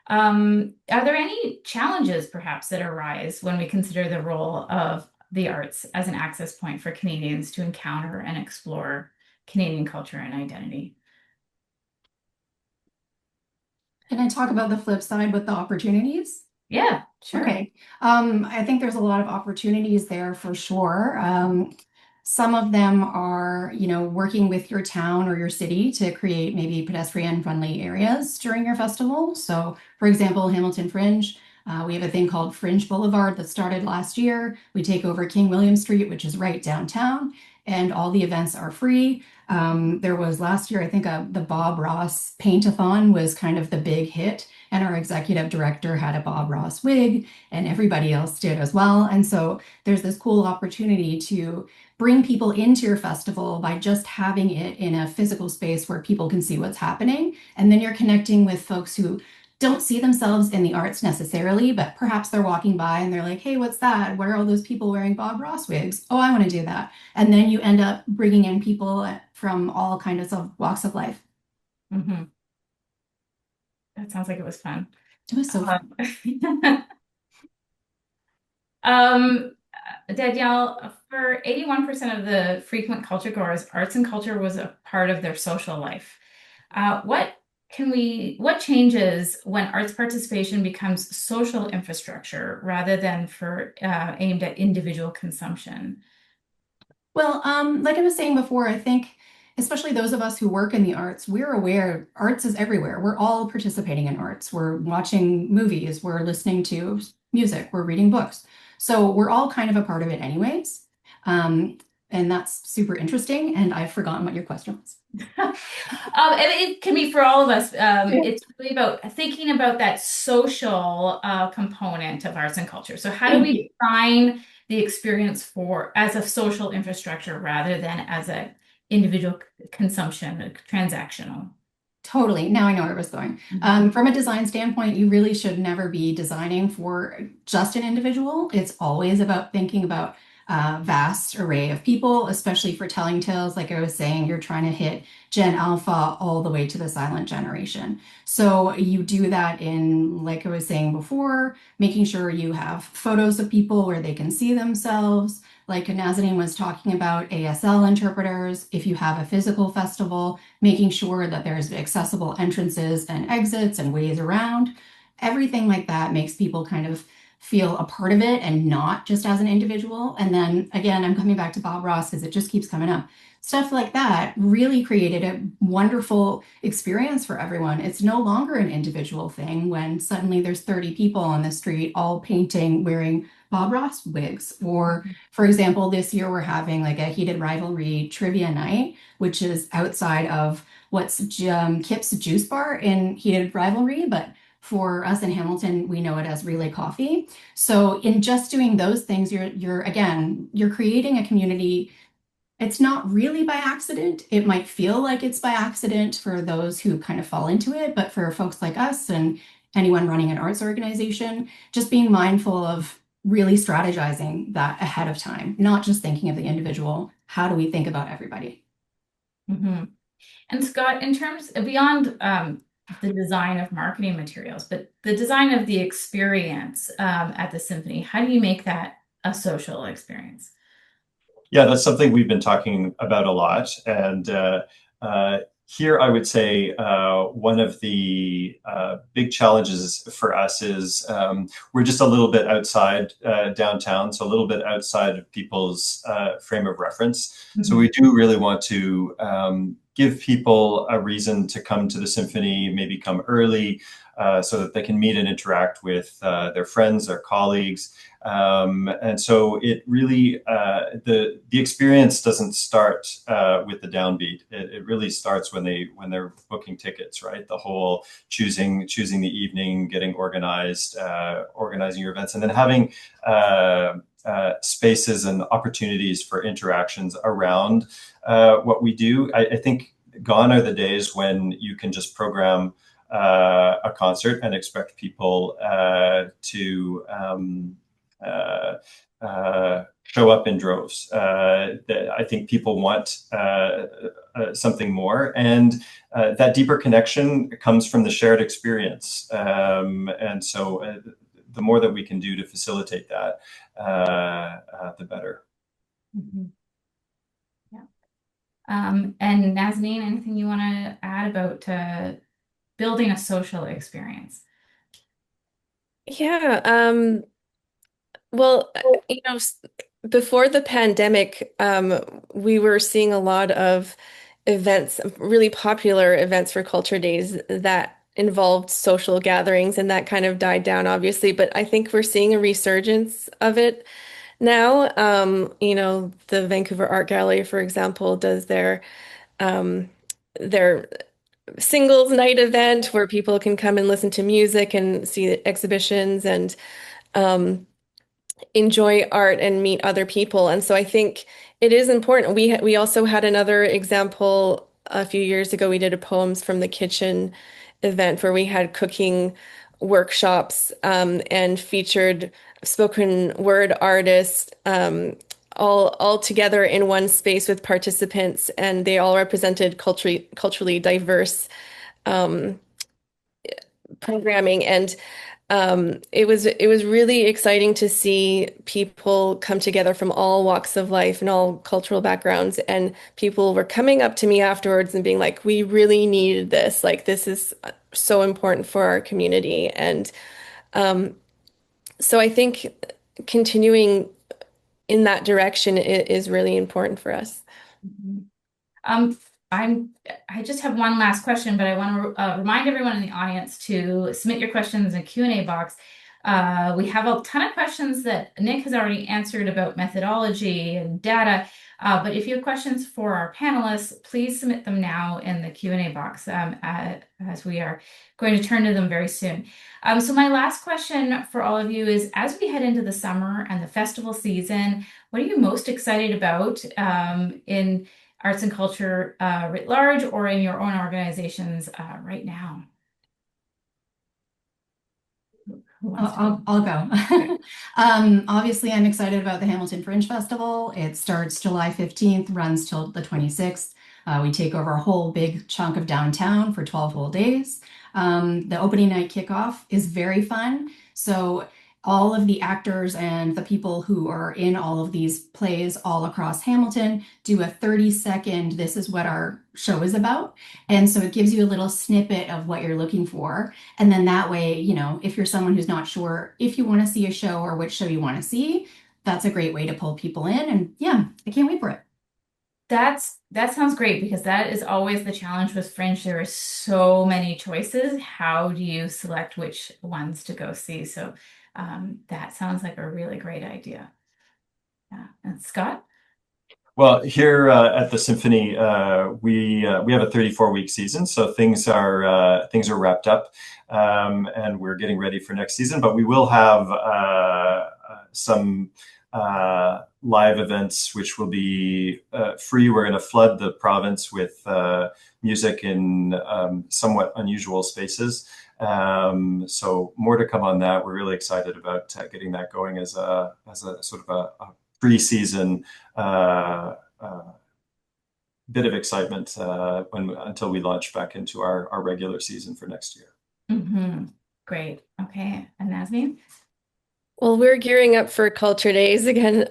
Are there any challenges perhaps that arise when we consider the role of the arts as an access point for Canadians to encounter and explore Canadian culture and identity? Can I talk about the flip side with the opportunities? Yeah, sure. Okay. I think there's a lot of opportunities there for sure. Some of them are, you know, working with your town or your city to create maybe pedestrian-friendly areas during your festival. So, for example, Hamilton Fringe, we have a thing called Fringe Boulevard that started last year. We take over King William Street, which is right downtown, and all the events are free. There was last year, I think, the Bob Ross Paint-a-thon was kind of the big hit, and our executive director had a Bob Ross wig, and everybody else did as well. And so there's this cool opportunity to bring people into your festival by just having it in a physical space where people can see what's happening. And then you're connecting with folks who don't see themselves in the arts necessarily, but perhaps they're walking by and they're like, hey, what's that? What are all those people wearing Bob Ross wigs? Oh, I want to do that. And then you end up bringing in people from all kinds of walks of life. Mm-hmm. That sounds like it was fun. It was so fun. Danielle, for 81% of the frequent culture goers, arts and culture was a part of their social life. What changes when arts participation becomes social infrastructure rather than aimed at individual consumption? Well, like I was saying before, I think especially those of us who work in the arts, we're aware arts is everywhere. We're all participating in arts. We're watching movies, we're listening to music, we're reading books. So we're all kind of a part of it anyways. Um, and that's super interesting. And I've forgotten what your question was. And it can be for all of us. Yeah. It's really about thinking about that social component of arts and culture. So how do Thank we you. define the experience for as a social infrastructure rather than as a individual consumption, transactional? Totally. Now I know where it was going. From a design standpoint, you really should never be designing for just an individual. It's always about thinking about a vast array of people, especially for telling tales. Like I was saying, you're trying to hit Gen Alpha all the way to the silent generation. So you do that in, like I was saying before, making sure you have photos of people where they can see themselves. Like Nazanin was talking about ASL interpreters. If you have a physical festival, making sure that there's accessible entrances and exits and ways around. Everything like that makes people kind of feel a part of it and not just as an individual. And then again, I'm coming back to Bob Ross because it just keeps coming up. Stuff like that really created a wonderful experience for everyone. It's no longer an individual thing when suddenly there's 30 people on the street all painting, wearing Bob Ross wigs. Or, for example, this year we're having like a heated rivalry trivia night, which is outside of what's Kip's Juice Bar in Heated Rivalry, but for us in Hamilton, we know it as Relay Coffee. So in just doing those things, you're creating a community. It's not really by accident. It might feel like it's by accident for those who kind of fall into it, but for folks like us and anyone running an arts organization, just being mindful of really strategizing that ahead of time, not just thinking of the individual. How do we think about everybody? Mhm. And Scott, in terms beyond the design of marketing materials, but the design of the experience at the symphony, how do you make that a social experience? Yeah, that's something we've been talking about a lot. And here I would say one of the big challenges for us is we're just a little bit outside downtown, so a little bit outside of people's frame of reference. So we do really want to give people a reason to come to the symphony, maybe come early, so that they can meet and interact with their friends, their colleagues. And so it really the experience doesn't start with the downbeat. It really starts when they're booking tickets, right? The whole choosing the evening, getting organized, organizing your events, and then having spaces and opportunities for interactions around what we do. I think gone are the days when you can just program a concert and expect people to show up in droves. I think people want something more, and that deeper connection comes from the shared experience. And so the more that we can do to facilitate that, the better. Mm-hmm. Yeah. And Nazanin, anything you want to add about building a social experience? Yeah, well, before the pandemic, we were seeing a lot of events, really popular events for Culture Days that involved social gatherings, and that kind of died down, obviously. But I think we're seeing a resurgence of it now. The Vancouver Art Gallery, for example, does um, their singles night event where people can come and listen to music and see exhibitions and um, enjoy art and meet other people. And so I think it is important. We also had another example a few years ago. We did a Poems from the Kitchen event where we had cooking workshops and featured spoken word artists all together in one space with participants, and they all represented culturally diverse um, programming. And it was really exciting to see people come together from all walks of life and all cultural backgrounds. And people were coming up to me afterwards and being like, "We really needed this. Like, this is so important for our community." And so I think continuing in that direction is really important for us. Mhm. Um, I just have one last question, but I want to remind everyone in the audience to submit your questions in the Q&A box. We have a ton of questions that Nik has already answered about methodology and data, but if you have questions for our panelists, please submit them now in the Q&A box, as we are going to turn to them very soon. So my last question for all of you is, as we head into the summer and the festival season, what are you most excited about in arts and culture writ large, or in your own organizations right now? Who wants to go? I'll go. Obviously, I'm excited about the Hamilton Fringe Festival. It starts July 15th, runs till the 26th. We take over a whole big chunk of downtown for 12 whole days. The opening night kickoff is very fun. So all of the actors and the people who are in all of these plays all across Hamilton do a 30-second, this is what our show is about. And so it gives you a little snippet of what you're looking for. And then that way, you know, if you're someone who's not sure if you want to see a show or which show you want to see, that's a great way to pull people in. And yeah, I can't wait for it. That sounds great, because that is always the challenge with Fringe. There are so many choices. How do you select which ones to go see? So that sounds like a really great idea. Yeah. And Scott? Well, here at the Symphony, we have a 34-week season, so things are wrapped up, and we're getting ready for next season. But we will have some live events, which will be free. We're going to flood the province with music in somewhat unusual spaces. So more to come on that. We're really excited about getting that going as a sort of a pre-season bit of excitement until we launch back into our regular season for next year. Mm-hmm. Great. Okay. And Nazanin? Well, we're gearing up for Culture Days again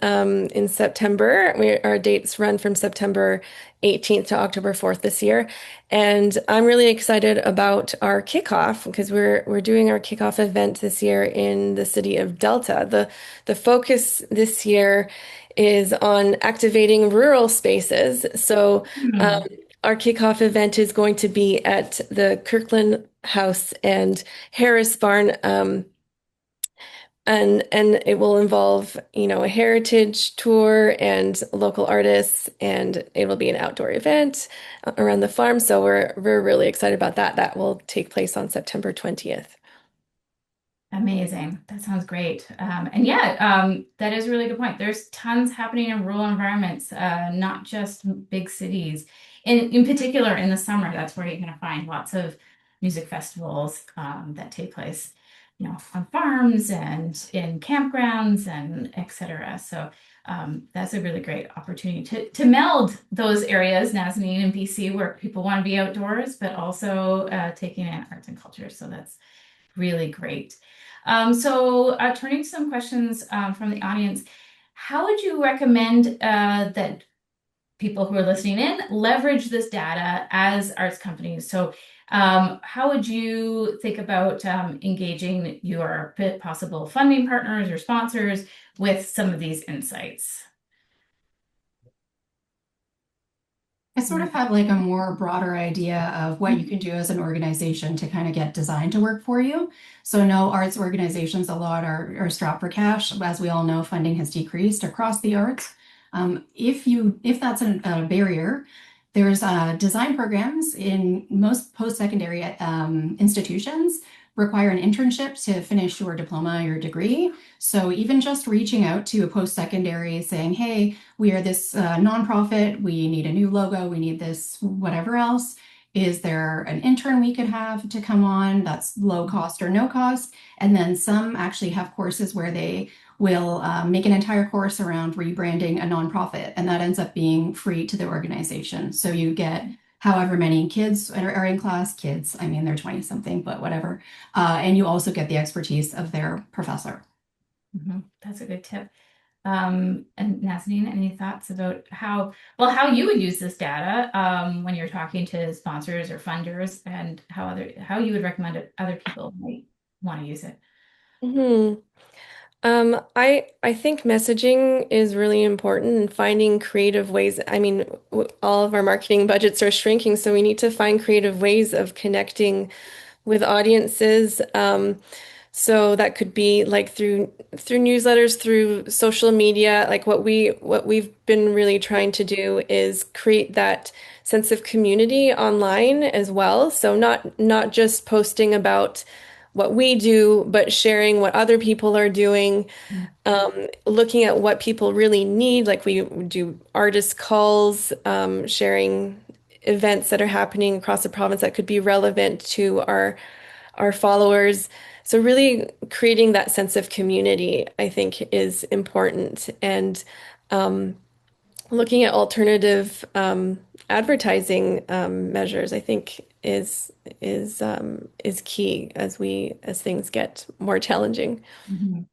in September. Our dates run from September 18th to October 4th this year. And I'm really excited about our kickoff, because we're doing our kickoff event this year in the city of Delta. The focus this year is on activating rural spaces. So our kickoff event is going to be at the Kirkland House and Harris Barn. And it will involve, you know, a heritage tour and local artists, and it will be an outdoor event around the farm. So we're really excited about that. That will take place on September 20th. Amazing. That sounds great. And yeah, that is a really good point. There's tons happening in rural environments, not just big cities. In particular, in the summer, that's where you're going to find lots of music festivals that take place, you know, on farms and in campgrounds and etc. So that's a really great opportunity to meld those areas, Nazanin and BC, where people want to be outdoors, but also taking in arts and culture. So that's really great. So turning to some questions from the audience, how would you recommend that people who are listening in leverage this data as arts companies? So how would you think about engaging your possible funding partners or sponsors with some of these insights? I sort of have like a more broader idea of what you can do as an organization to kind of get design to work for you. So no, arts organizations a lot are strapped for cash. As we all know, funding has decreased across the arts. If that's a barrier, there's design programs in most post-secondary institutions require an internship to finish your diploma, your degree. So even just reaching out to a post-secondary saying, hey, we are this nonprofit, we need a new logo, we need this whatever else. Is there an intern we could have to come on that's low cost or no cost? And then some actually have courses where they will make an entire course around rebranding a nonprofit, and that ends up being free to the organization. So you get however many kids are in class, kids, I mean, they're 20 something, but whatever. And you also get the expertise of their professor. That's a good tip. And Nazanin, any thoughts about how you would use this data when you're talking to sponsors or funders, and how you would recommend other people might want to use it? I think messaging is really important and finding creative ways. I mean, all of our marketing budgets are shrinking, so we need to find creative ways of connecting with audiences. So that could be like through newsletters, through social media. Like what we've been really trying to do is create that sense of community online as well. So not just posting about what we do, but sharing what other people are doing, looking at what people really need. Like we do artist calls, sharing events that are happening across the province that could be relevant to our followers. So really creating that sense of community, I think, is important. And looking at alternative advertising measures, I think is key as things get more challenging. Mhm.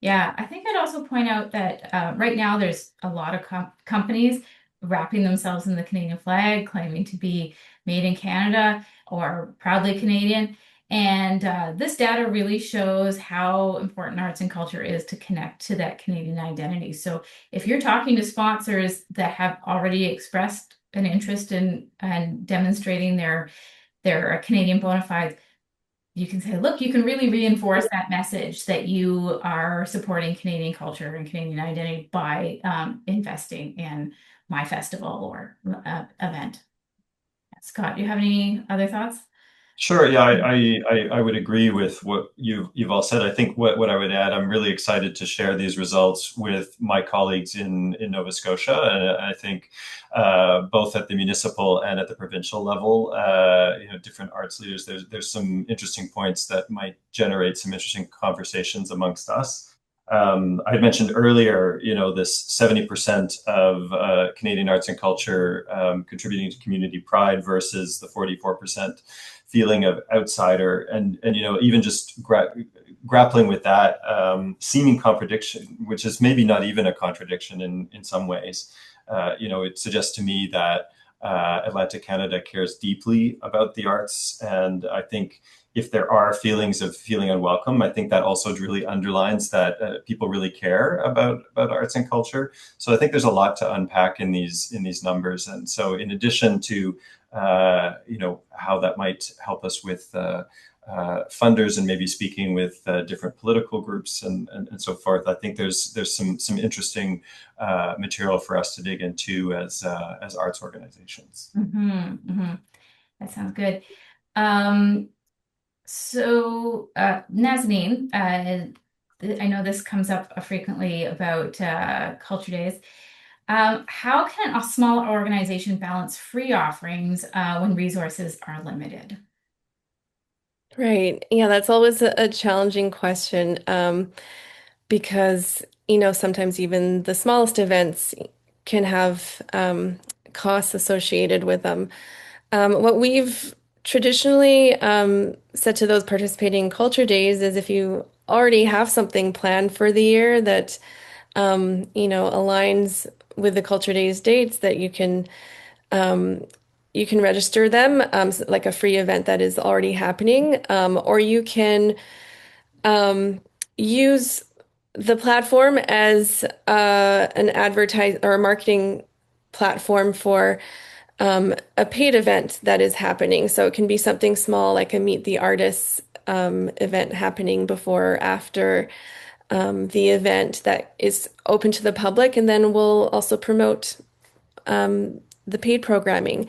Yeah, I think I'd also point out that right now there's a lot of companies wrapping themselves in the Canadian flag, claiming to be made in Canada or proudly Canadian. And this data really shows how important arts and culture is to connect to that Canadian identity. So if you're talking to sponsors that have already expressed an interest in and demonstrating their Canadian bona fides, you can say, look, you can really reinforce that message that you are supporting Canadian culture and Canadian identity by investing in my festival or event. Scott, do you have any other thoughts? Sure. Yeah, I would agree with what you've all said. I think what I would add, I'm really excited to share these results with my colleagues in Nova Scotia, and I think both at the municipal and at the provincial level, different arts leaders. There's some interesting points that might generate some interesting conversations amongst us. I had mentioned earlier, this 70% of Canadian arts and culture contributing to community pride versus the 44% feeling of outsider, and even just grappling with that seeming contradiction, which is maybe not even a contradiction in some ways. It suggests to me that Atlantic Canada cares deeply about the arts, and I think if there are feelings of feeling unwelcome, I think that also really underlines that people really care about arts and culture. So I think there's a lot to unpack in these numbers, and so in addition to how that might help us with funders and maybe speaking with different political groups and so forth. I think there's some interesting material for us to dig into as arts organizations. That sounds good. So, Nazanin, I know this comes up frequently about culture days. How can a small organization balance free offerings when resources are limited? Right. Yeah, that's always a challenging question, because, sometimes even the smallest events can have costs associated with them. What we've traditionally said to those participating in culture days is if you already have something planned for the year that, aligns with the culture days dates, that you can register them, like a free event that is already happening, or you can use the platform as an advertise or a marketing platform for a paid event that is happening. So it can be something small, like a Meet the Artists event happening before or after the event that is open to the public, and then we'll also promote the paid programming.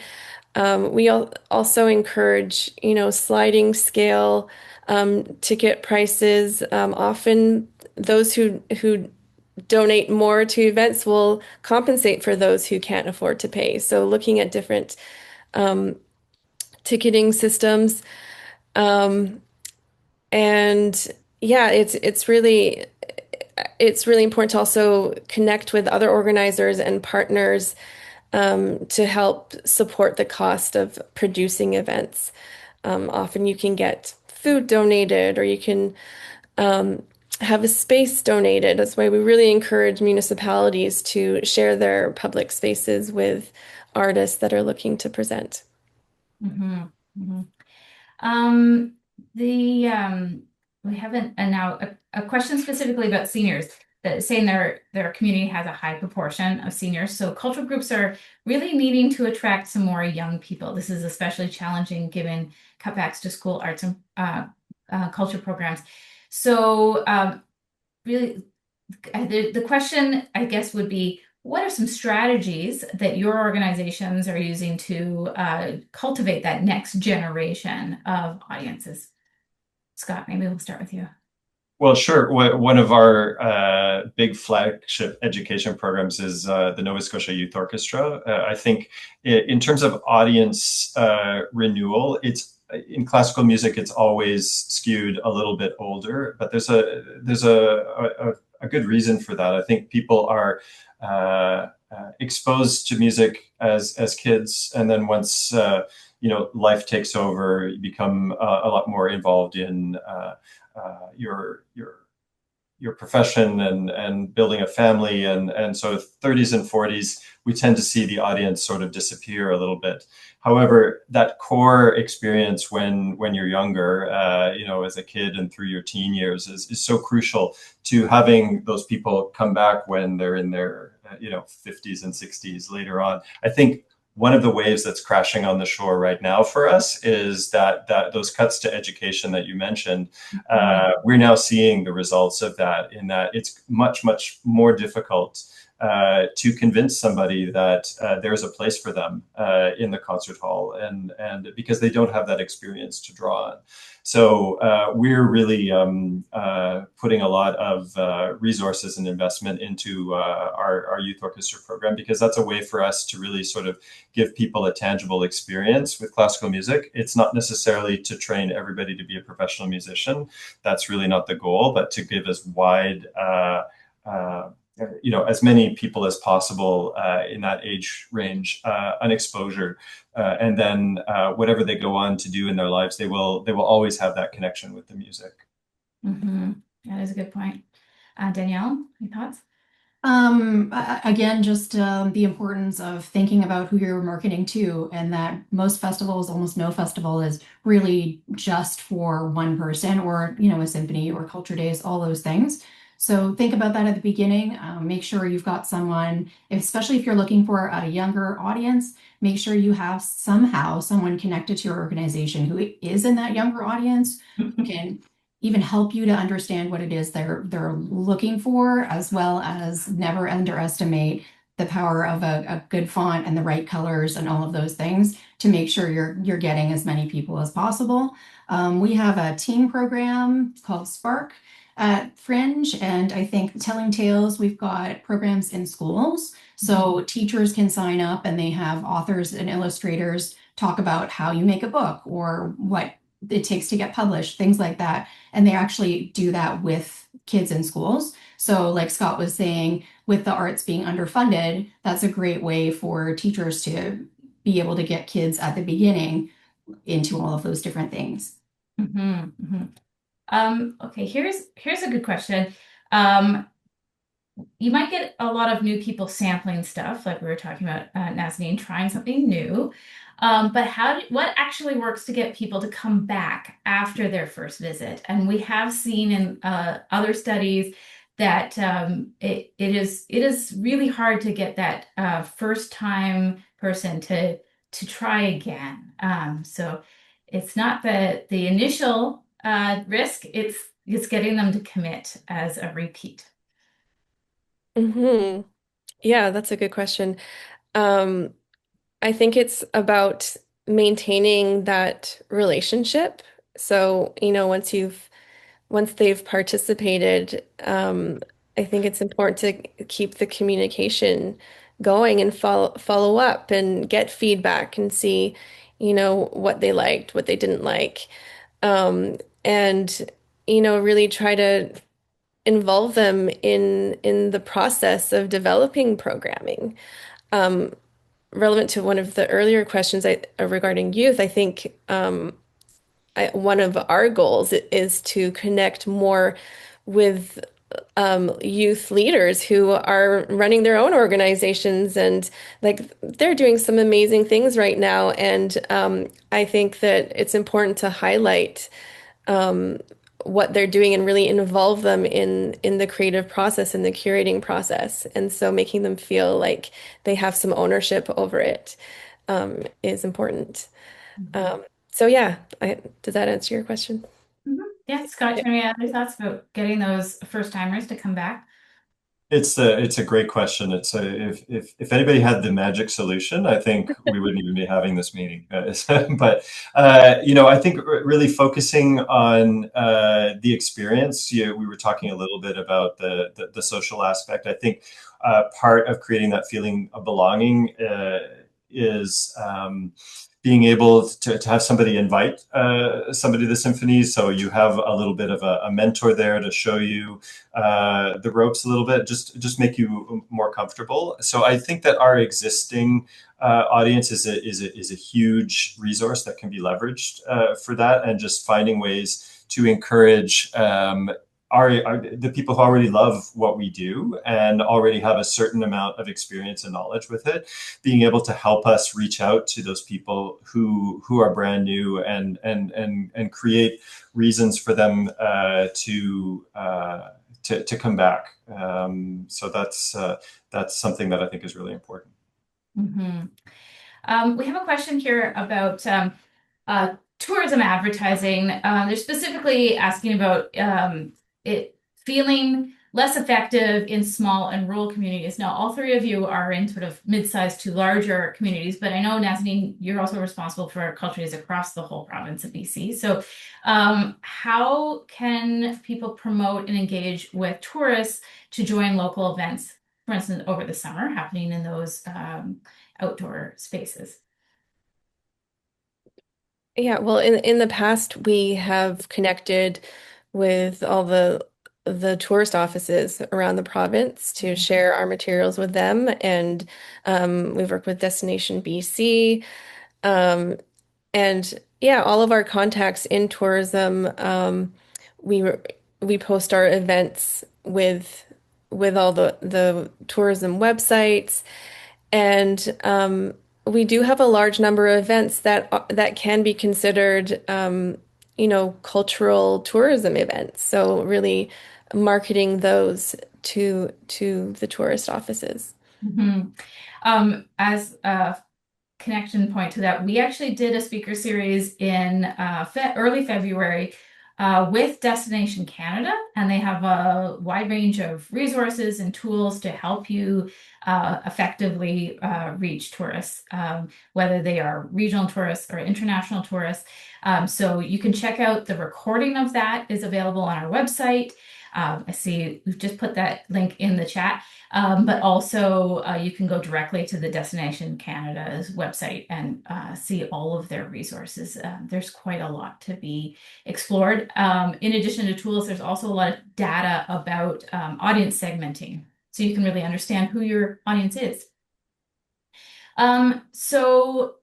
We also encourage, sliding scale ticket prices. Often those who donate more to events will compensate for those who can't afford to pay. So looking at different ticketing systems. Um, and yeah, it's really important to also connect with other organizers and partners to help support the cost of producing events. Often you can get food donated, or you can have a space donated. That's why we really encourage municipalities to share their public spaces with artists that are looking to present. hmm hmm Um, the we haven't, and now a question specifically about seniors that is saying their community has a high proportion of seniors. So cultural groups are really needing to attract some more young people. This is especially challenging given cutbacks to school arts and culture programs. So really, the question, I guess, would be, what are some strategies that your organizations are using to cultivate that next generation of audiences? Scott, maybe we'll start with you. Well, sure. One of our big flagship education programs is the Nova Scotia Youth Orchestra. I think in terms of audience renewal, it's in classical music, it's always skewed a little bit older, but there's a good reason for that. I think people are exposed to music as kids, and then once life takes over, you become a lot more involved in your profession and building a family, and so 30s and 40s we tend to see the audience sort of disappear a little bit. However, that core experience when you're younger, as a kid and through your teen years is so crucial to having those people come back when they're in their 50s and 60s later on. I think one of the waves that's crashing on the shore right now for us is that those cuts to education that you mentioned. We're now seeing the results of that, in that it's much, much more difficult to convince somebody that there's a place for them in the concert hall, and because they don't have that experience to draw on. So we're really putting a lot of resources and investment into our youth orchestra program, because that's a way for us to really sort of give people a tangible experience with classical music. It's not necessarily to train everybody to be a professional musician. That's really not the goal, but to give as wide as many people as possible in that age range an exposure, and then whatever they go on to do in their lives, they will always have that connection with the music. Mm-hmm. That is a good point. Danielle, any thoughts? Again, just the importance of thinking about who you're marketing to, and that most festivals, almost no festival, is really just for one person, or a symphony or culture days, all those things. So think about that at the beginning. Make sure you've got someone, especially if you're looking for a younger audience, make sure you have somehow someone connected to your organization who is in that younger audience, who can even help you to understand what it is they're looking for, as well as never underestimate the power of a good font and the right colors and all of those things to make sure you're getting as many people as possible. We have a team program called Spark at Fringe, and I think Telling Tales, we've got programs in schools. So teachers can sign up, and they have authors and illustrators talk about how you make a book or what it takes to get published, things like that. And they actually do that with kids in schools. So like Scott was saying, with the arts being underfunded, that's a great way for teachers to be able to get kids at the beginning into all of those different things. Mm-hmm, mm-hmm. Okay, here's a good question. You might get a lot of new people sampling stuff, like we were talking about, Nazanin, trying something new. But what actually works to get people to come back after their first visit? And we have seen in other studies that it is really hard to get that first time person to try again. So it's not the initial risk; it's getting them to commit as a repeat. Hmm. Yeah, that's a good question. Um, I think it's about maintaining that relationship. So, once they've participated, I think it's important to keep the communication going and follow up and get feedback and see, what they liked, what they didn't like. And really try to involve them in the process of developing programming. Um, Relevant to one of the earlier questions regarding youth, I think one of our goals is to connect more with youth leaders who are running their own organizations, and like they're doing some amazing things right now. And I think that it's important to highlight what they're doing and really involve them in the creative process and the curating process. And so making them feel like they have some ownership over it is important. So yeah, does that answer your question? Mhm. Yeah, Scott, any other thoughts about getting those first timers to come back? It's a great question. It's a, if anybody had the magic solution, I think we wouldn't even be having this meeting. But I think really focusing on the experience. We were talking a little bit about the social aspect. I think part of creating that feeling of belonging is being able to have somebody invite somebody to the symphony. So you have a little bit of a mentor there to show you the ropes a little bit, just make you more comfortable. So I think that our existing audience is a huge resource that can be leveraged for that, and just finding ways to encourage the people who already love what we do and already have a certain amount of experience and knowledge with it, being able to help us reach out to those people who are brand new and create reasons for them to come back. So that's something that I think is really important. We have a question here about tourism advertising. They're specifically asking about it feeling less effective in small and rural communities. Now, all three of you are in sort of mid-sized to larger communities, but I know, Nazanin, you're also responsible for cultures across the whole province of BC. So how can people promote and engage with tourists to join local events, for instance, over the summer happening in those outdoor spaces? Yeah, well, in the past, we have connected with all the tourist offices around the province to share our materials with them, and we've worked with Destination BC, um, and yeah, all of our contacts in tourism, we we post our events with all the tourism websites. And we do have a large number of events that can be considered, cultural tourism events. So really marketing those to the tourist offices. As a connection point to that, we actually did a speaker series in early February with Destination Canada, and they have a wide range of resources and tools to help you effectively reach tourists, whether they are regional tourists or international tourists. So you can check out the recording of that is available on our website. I see we've just put that link in the chat. But also you can go directly to the Destination Canada's website and see all of their resources. There's quite a lot to be explored. In addition to tools, there's also a lot of data about audience segmenting, so you can really understand who your audience is. So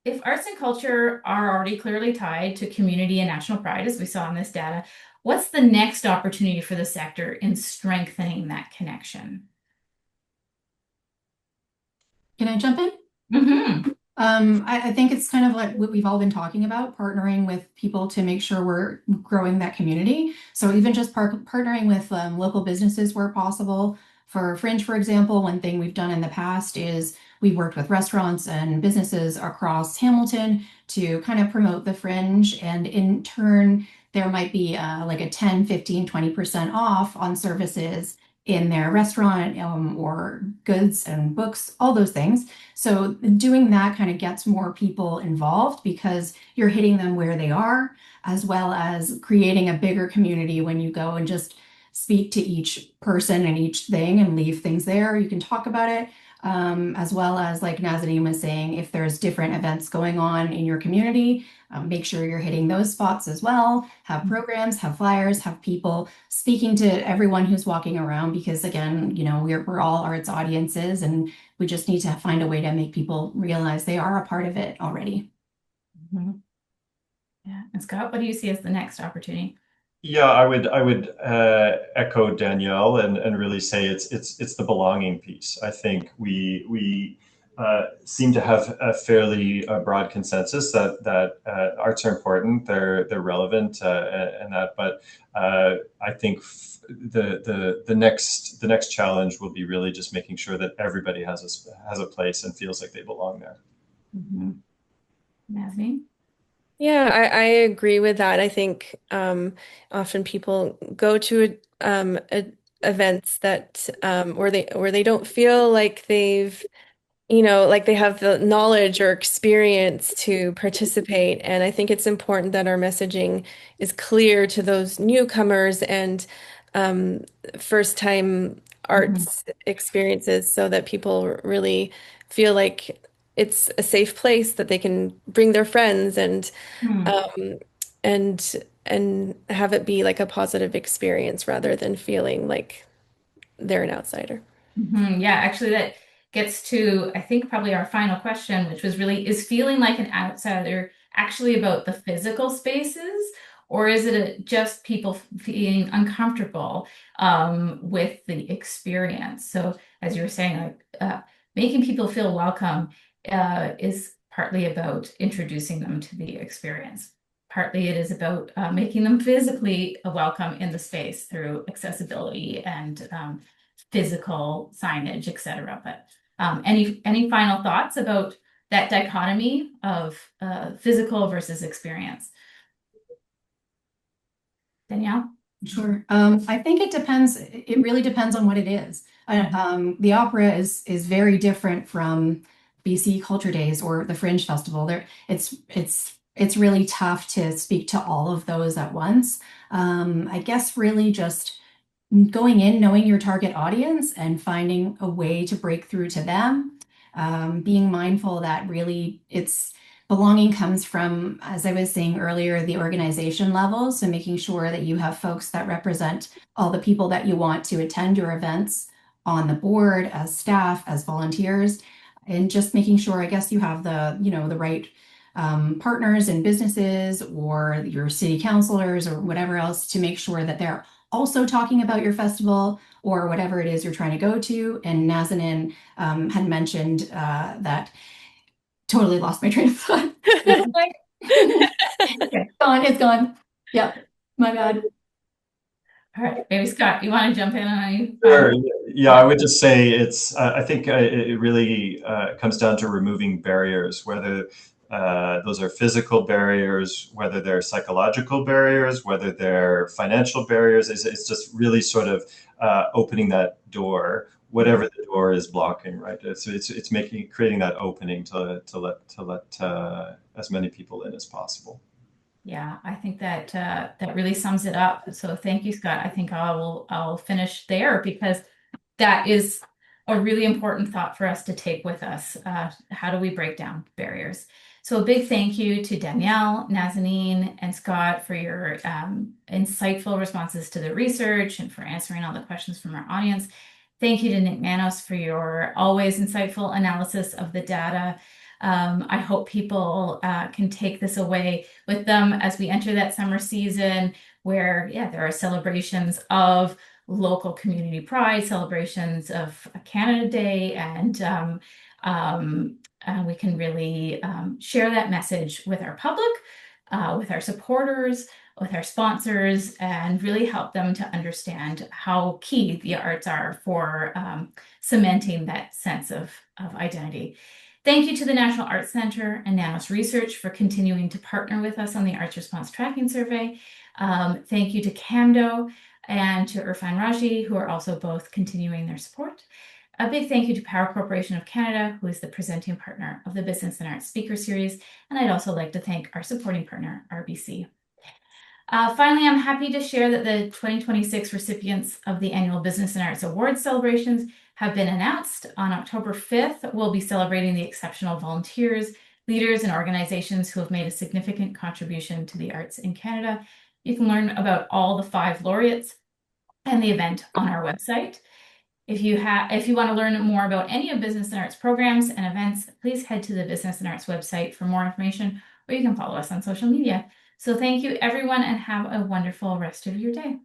if arts and culture are already clearly tied to community and national pride, as we saw in this data, what's the next opportunity for the sector in strengthening that connection? Can I jump in? I think it's kind of like what we've all been talking about, partnering with people to make sure we're growing that community. So even just partnering with local businesses where possible. For Fringe, for example, one thing we've done in the past is we've worked with restaurants and businesses across Hamilton to kind of promote the Fringe. And in turn, there might be like a 10, 15, 20% off on services in their restaurant or goods and books, all those things. So doing that kind of gets more people involved because you're hitting them where they are, as well as creating a bigger community when you go and just speak to each person and each thing and leave things there. You can talk about it, as well as like Nazanin was saying, if there's different events going on in your community, make sure you're hitting those spots as well. Have programs, have flyers, have people speaking to everyone who's walking around because again, we're all arts audiences and we just need to find a way to make people realize they are a part of it already. Yeah. And Scott, what do you see as the next opportunity? Yeah, I would echo Danielle and really say it's the belonging piece. I think we seem to have a fairly broad consensus that arts are important, they're relevant, and that. But I think the next challenge will be really just making sure that everybody has a place and feels like they belong there. Mm-hmm. Nazanin? Yeah, I agree with that. I think often people go to events that where they don't feel like they've like they have the knowledge or experience to participate. And I think it's important that our messaging is clear to those newcomers and um, first time Mm-hmm. arts experiences so that people really feel like it's a safe place that they can bring their friends um, and and have it be like a positive experience rather than feeling like they're an outsider. Yeah, actually, that gets to, I think, probably our final question, which was really, is feeling like an outsider actually about the physical spaces, or is it just people feeling uncomfortable with the experience? So, as you were saying, like making people feel welcome is partly about introducing them to the experience. Partly it is about making them physically welcome in the space through accessibility and physical signage, etc. But any final thoughts about that dichotomy of physical versus experience? Danielle? Sure. I think it depends. It really depends on what it is. The opera is very different from BC Culture Days or the Fringe Festival. It's really tough to speak to all of those at once. I guess really just going in, knowing your target audience and finding a way to break through to them. Being mindful that really it's belonging comes from, as I was saying earlier, the organization level. So making sure that you have folks that represent all the people that you want to attend your events on the board, as staff, as volunteers, and just making sure, I guess, you have the right partners and businesses or your city councilors or whatever else to make sure that they're also talking about your festival or whatever it is you're trying to go to. And Nazanin had mentioned that. Totally lost my train of thought. It's gone. It's gone. Yep. My bad. All right, maybe Scott, you want to jump in on any Sure. Yeah, I would just say it's. I think it really comes down to removing barriers, whether those are physical barriers, whether they're psychological barriers, whether they're financial barriers. It's just really sort of opening that door, whatever the door is blocking, right? It's creating that opening to let as many people in as possible. Yeah, I think that that really sums it up. So thank you, Scott. I think I'll finish there because that is a really important thought for us to take with us. How do we break down barriers? So a big thank you to Danielle, Nazanin, and Scott for your insightful responses to the research and for answering all the questions from our audience. Thank you to Nik Nanos for your always insightful analysis of the data. I hope people can take this away with them as we enter that summer season where, yeah, there are celebrations of local community pride, celebrations of Canada Day, and we can really share that message with our public, with our supporters, with our sponsors, and really help them to understand how key the arts are for cementing that sense of identity. Thank you to the National Arts Centre and Nanos Research for continuing to partner with us on the Arts Response Tracking Survey. Thank you to CAMDO and to Irfan Raji, who are also both continuing their support. A big thank you to Power Corporation of Canada, who is the presenting partner of the Business and Arts Speaker Series. And I'd also like to thank our supporting partner, RBC. Finally, I'm happy to share that the 2026 recipients of the annual Business and Arts Awards celebrations have been announced. On October 5th, we'll be celebrating the exceptional volunteers, leaders, and organizations who have made a significant contribution to the arts in Canada. You can learn about all the 5 laureates and the event on our website. If you want to learn more about any of Business and Arts programs and events, please head to the Business and Arts website for more information, or you can follow us on social media. So thank you, everyone, and have a wonderful rest of your day.